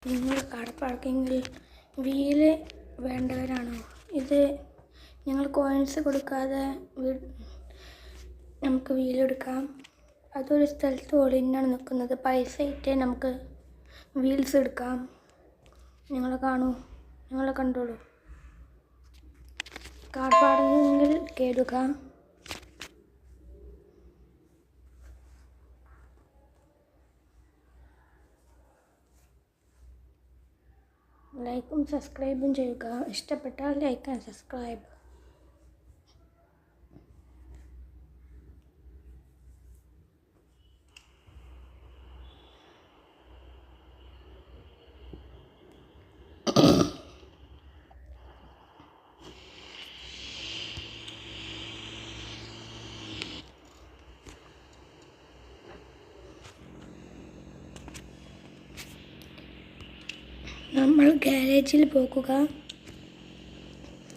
നിങ്ങൾ car പാർക്കിങ്ങിൽ wheel വേണ്ടവരാണോ? ഇത് ഞങ്ങൾ കോയിൻസ് കൊടുക്കാതെ നമുക്ക് വീലെടുക്കാം. അതൊരു സ്ഥലത്ത് ഒളിഞ്ഞാണ് നിൽക്കുന്നത്. പൈസ ഇട്ടേ നമുക്ക് വീൽസ് എടുക്കാം. ഞങ്ങളെ കണ്ടോളൂ. കാർ പാർക്കിങ്ങിൽ കയറുക. ലൈക്കും സബ്സ്ക്രൈബും ചെയ്യുക. ഇഷ്ടപ്പെട്ടാൽ ലൈക്ക് ആൻഡ് സബ്സ്ക്രൈബ്. നമ്മൾ ഗാരേജിൽ പോകുക.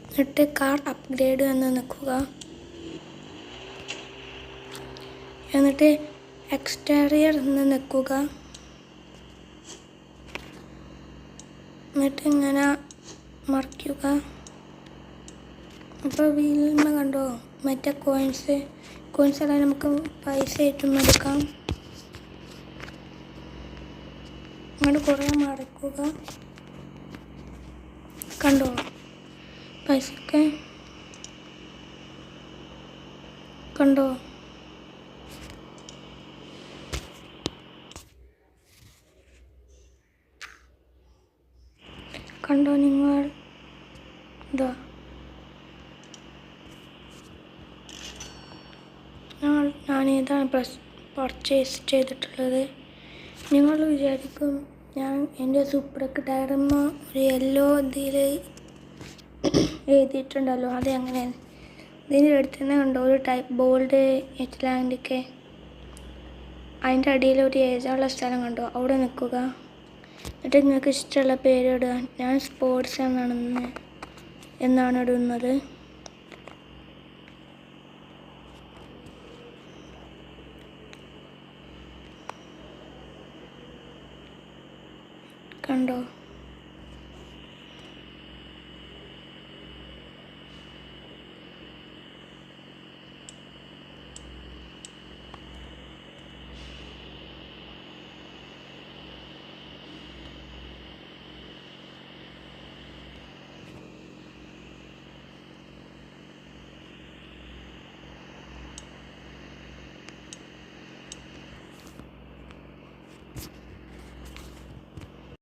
എന്നിട്ട് കാർ അപ്ഗ്രേഡ് എന്ന് നിൽക്കുക. എന്നിട്ട് എക്സ്റ്റീരിയർ എന്ന് നിൽക്കുക. എന്നിട്ട് ഇങ്ങനെ മറിക്കുക. അപ്പോൾ വീലിന്മ കണ്ടോ മറ്റേ കോയിൻസെല്ലാം നമുക്ക് പൈസ ആയിട്ടും എടുക്കാം. അങ്ങോട്ട് കുറേ മറിക്കുക. കണ്ടോ പൈസയൊക്കെ കണ്ടോ? കണ്ടോ നിങ്ങൾ? ഇതാ ഞാനിതാണ് പർച്ചേസ് ചെയ്തിട്ടുള്ളത്. നിങ്ങൾ വിചാരിക്കും ഞാൻ എൻ്റെ സൂപ്പർക്ക് ടയറുമ്മ ഒരു യെല്ലോ ഇതിൽ എഴുതിയിട്ടുണ്ടല്ലോ, അത് എങ്ങനെ? ഇതിൻ്റെ അടുത്ത് തന്നെ ഉണ്ടോ ഒരു ടൈപ്പ് ബോൾഡ് എറ്റ്ലാന്റിക്. അതിൻ്റെ അടിയിൽ ഒരു എഴുതാനുള്ള സ്ഥലം കണ്ടോ? അവിടെ നിൽക്കുക. എന്നിട്ട് നിങ്ങൾക്ക് ഇഷ്ടമുള്ള പേര് ഇടുക. ഞാൻ സ്പോർട്സ് എന്നാണ് ഇടുന്നത്. കണ്ടോ?